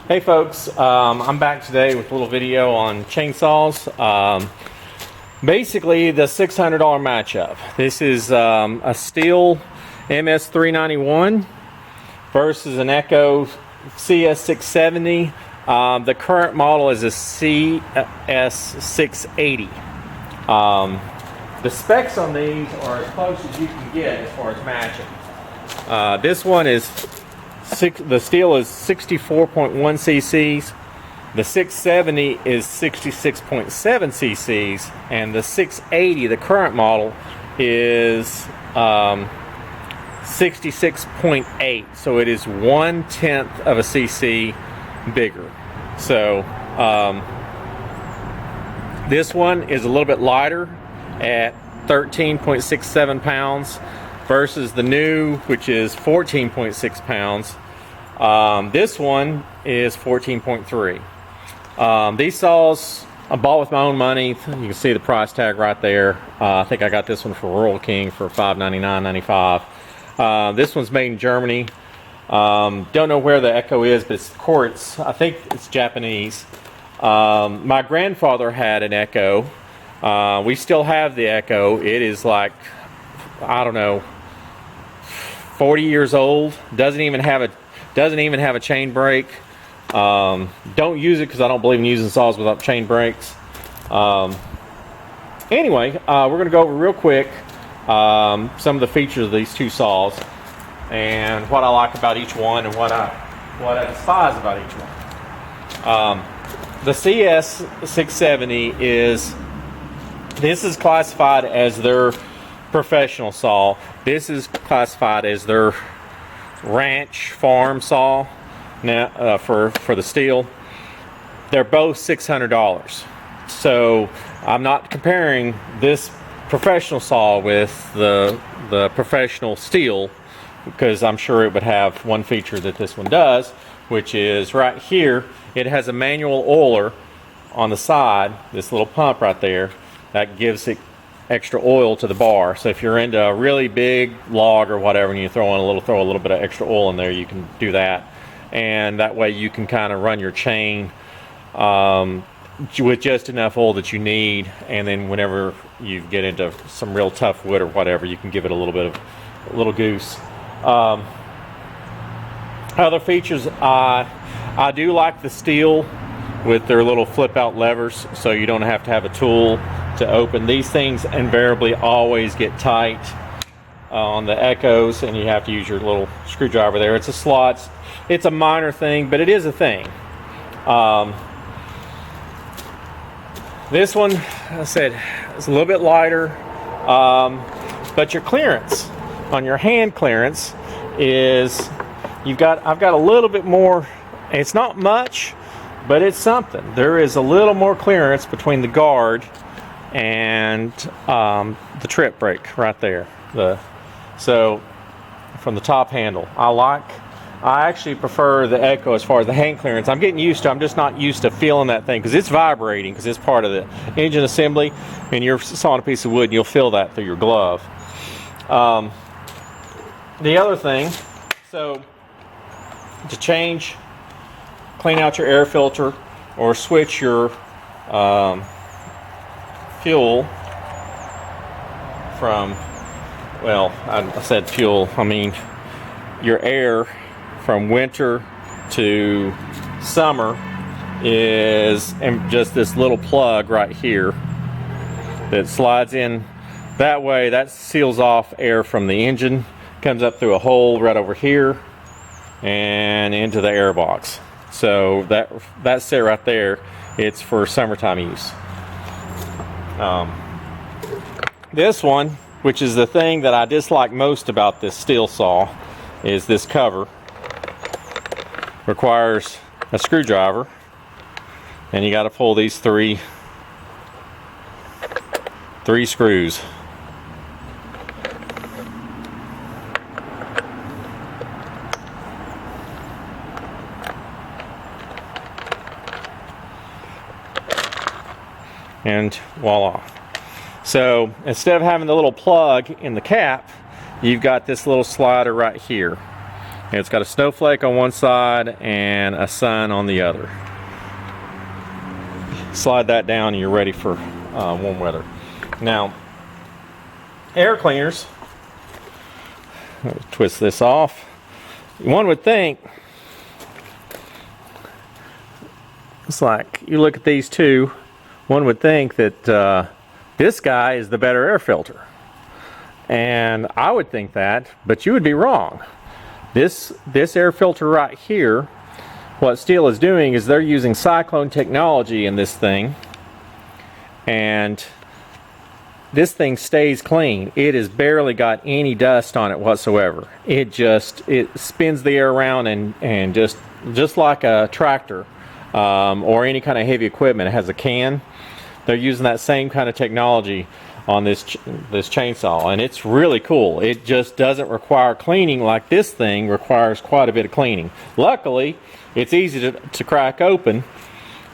Hey folks, I'm back today with a little video on chainsaws. Basically the $600 matchup. This is a Stihl MS391 versus an Echo CS670. The current model is a CS680. The specs on these are as close as you can get as far as matching. This one is the Stihl is 64.1 cc's, the 670 is 66.7 cc's, and the 680, the current model, is 66.8. So it is 1/10 of a cc bigger. So this one is a little bit lighter at 13.67 pounds versus the new, which is 14.6 pounds. This one is 14.3. These saws I bought with my own money. You can see the price tag right there. I think I got this one for Royal King for $599.95. This one's made in Germany. Don't know where the Echo is, but I think it's Japanese. My grandfather had an Echo. We still have the Echo. It is like, I don't know, 40 years old. Doesn't even have a chain brake. Don't use it because I don't believe in using saws without chain brakes. Anyway, we're going to go over real quick some of the features of these two saws and what I like about each one and what I despise about each one. The CS670 is classified as their professional saw. This is classified as their ranch farm saw. Now for the Stihl, they're both $600. So I'm not comparing this professional saw with the professional Stihl, because I'm sure it would have one feature that this one does, which is right here. It has a manual oiler on the side, this little pump right there, that gives it extra oil to the bar. So if you're into a really big log or whatever and you throw a little bit of extra oil in there, you can do that. And that way you can kind of run your chain with just enough oil that you need, and then whenever you get into some real tough wood or whatever, you can give it a little goose. Other features, I do like the Stihl with their little flip out levers, so you don't have to have a tool to open. These things invariably always get tight on the Echoes, and you have to use your little screwdriver there. It's a slot. It's a minor thing, but it is a thing. This one, I said, is a little bit lighter, but your clearance on your hand clearance is I've got a little bit more. It's not much, but it's something. There is a little more clearance between the guard and the trip brake right there. So from the top handle, I actually prefer the Echo as far as the hand clearance. I'm getting used to. I'm just not used to feeling that thing because it's vibrating, because it's part of the engine assembly, and you're sawing a piece of wood and you'll feel that through your glove. The other thing, so to clean out your air filter or switch your fuel from, well, I said fuel, I mean your air from winter to summer is just this little plug right here that slides in. That way that seals off air from the engine, comes up through a hole right over here and into the air box. So that's it right there. It's for summertime use. This one, which is the thing that I dislike most about this Stihl saw, is this cover. Requires a screwdriver, and you got to pull these three screws. And voila. So instead of having the little plug in the cap, you've got this little slider right here. It's got a snowflake on one side and a sun on the other. Slide that down and you're ready for warm weather. Now, air cleaners, twist this off. One would think, it's like you look at these two, one would think that this guy is the better air filter. And I would think that, but you would be wrong. This air filter right here, what Stihl is doing is they're using cyclone technology in this thing, and this thing stays clean. It has barely got any dust on it whatsoever. It spins the air around and just like a tractor or any kind of heavy equipment. It has a can. They're using that same kind of technology on this chainsaw, and it's really cool. It just doesn't require cleaning like this thing requires quite a bit of cleaning. Luckily, it's easy to crack open,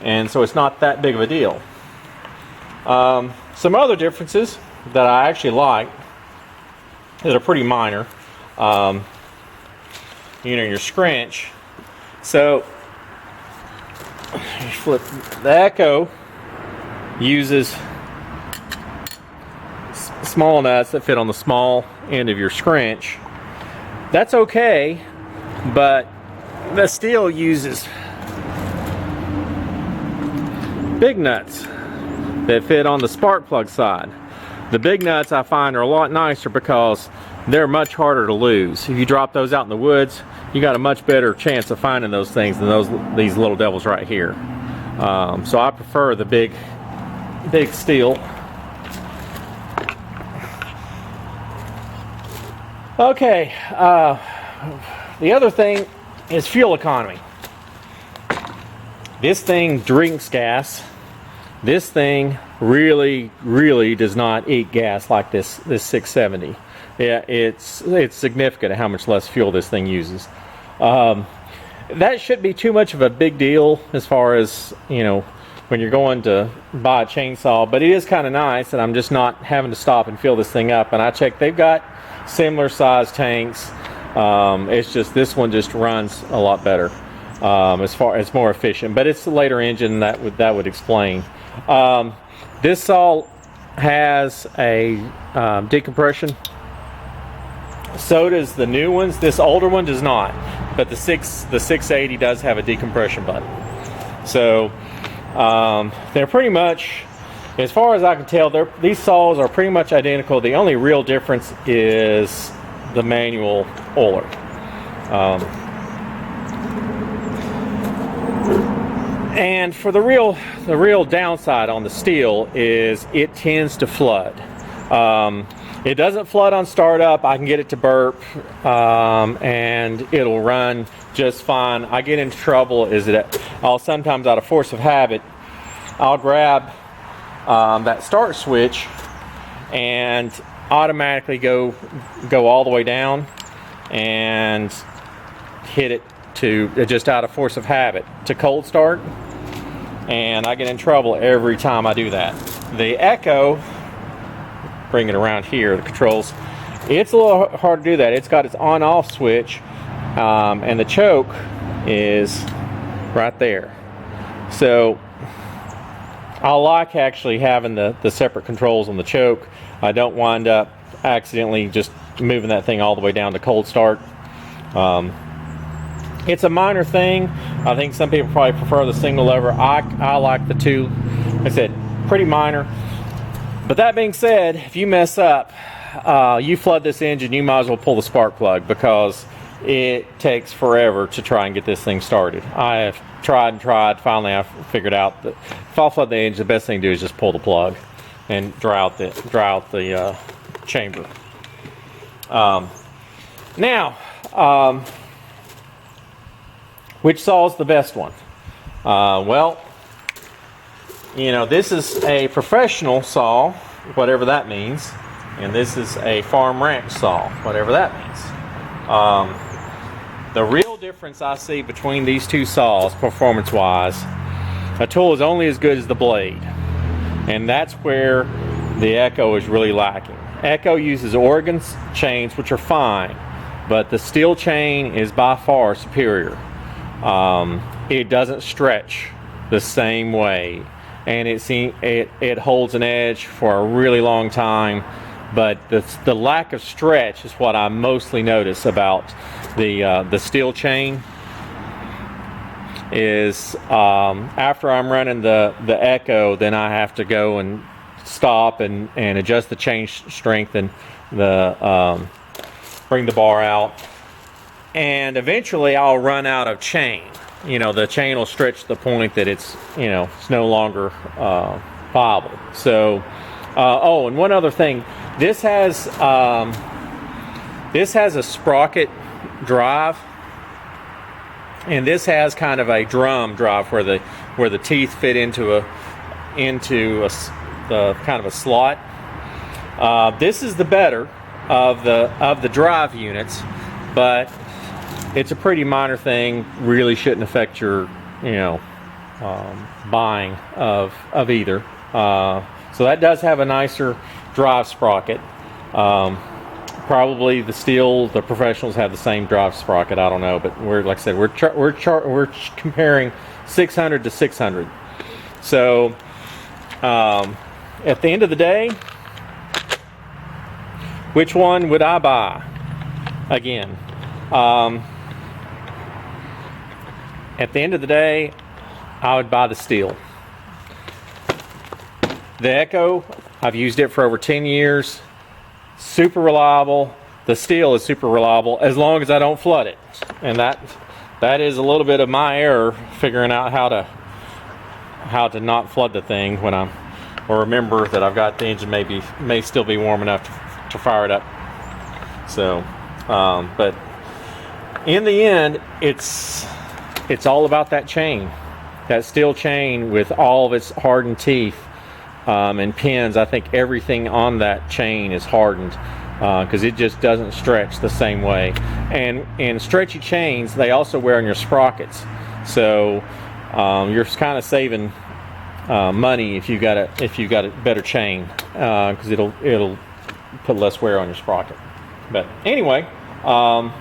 and so it's not that big of a deal. Some other differences that I actually like that are pretty minor, your scrunch. So you flip, the Echo uses small nuts that fit on the small end of your scrunch. That's okay, but the Stihl uses big nuts that fit on the spark plug side. The big nuts I find are a lot nicer because they're much harder to lose. If you drop those out in the woods, you got a much better chance of finding those things than these little devils right here. So I prefer the big Stihl. Okay, the other thing is fuel economy. This thing drinks gas. This thing really does not eat gas like this 670. Yeah, it's significant how much less fuel this thing uses. That shouldn't be too much of a big deal as far as, when you're going to buy a chainsaw, but it is kind of nice that I'm just not having to stop and fill this thing up. And I checked, they've got similar size tanks. It's just this one just runs a lot better. As far as more efficient, but it's the later engine that would explain. This saw has a decompression. So does the new ones. This older one does not, but the 680 does have a decompression button. So they're pretty much, as far as I can tell, these saws are pretty much identical. The only real difference is the manual oiler. And for the real downside on the Stihl is it tends to flood. It doesn't flood on startup. I can get it to burp, and it'll run just fine. I get into trouble is that I'll sometimes, out of force of habit, I'll grab that start switch and automatically go all the way down and hit it to, just out of force of habit, to cold start, and I get in trouble every time I do that. The Echo, bring it around here, the controls, it's a little hard to do that. It's got its on-off switch, and the choke is right there. So I like actually having the separate controls on the choke. I don't wind up accidentally just moving that thing all the way down to cold start. It's a minor thing. I think some people probably prefer the single lever. I like the two. Like I said, pretty minor. But that being said, if you mess up, you flood this engine, you might as well pull the spark plug, because it takes forever to try and get this thing started. I have tried and tried. Finally, I figured out that if I flood the engine, the best thing to do is just pull the plug and dry out the chamber. Now, which saw is the best one? Well, this is a professional saw, whatever that means, and this is a farm ranch saw, whatever that means. The real difference I see between these two saws, performance-wise, a tool is only as good as the blade, and that's where the Echo is really lacking. Echo uses Oregon chains, which are fine. but the Stihl chain is by far superior. It doesn't stretch the same way, and it holds an edge for a really long time. But the lack of stretch is what I mostly notice about the Stihl chain. Is after I'm running the Echo, then I have to go and stop and adjust the chain strength and bring the bar out, and eventually I'll run out of chain. The chain will stretch to the point that it's no longer viable. So and one other thing, this has a Sprocket Drive, and this has kind of a drum drive where the teeth fit into a kind of a slot. This is the better of the drive units, but it's a pretty minor thing. Really shouldn't affect your buying of either. So that does have a nicer drive sprocket. Probably the Stihl, the professionals have the same drive sprocket. I don't know, but like I said, we're comparing 600 to 600. So at the end of the day, which one would I buy? Again, at the end of the day, I would buy the Stihl. The Echo, I've used it for over 10 years. Super reliable. The Stihl is super reliable as long as I don't flood it, and that is a little bit of my error, figuring out how to not flood the thing when or remember that I've got the engine may still be warm enough to fire it up. So but in the end, it's all about that chain, that Stihl chain with all of its hardened teeth and pins. I think everything on that chain is hardened because it just doesn't stretch the same way. And stretchy chains, they also wear on your sprockets, so you're kind of saving money if you got a better chain, because it'll put less wear on your sprocket. But anyway, hope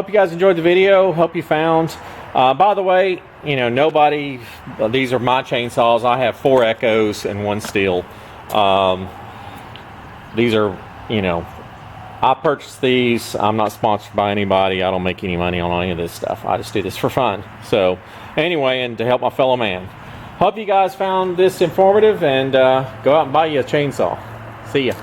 you guys enjoyed the video. Hope you found. By the way, these are my chainsaws. I have 4 Echoes and 1 Stihl. These are, I purchased these. I'm not sponsored by anybody. I don't make any money on any of this stuff. I just do this for fun. So anyway, and to help my fellow man. Hope you guys found this informative, and go out and buy you a chainsaw. See ya.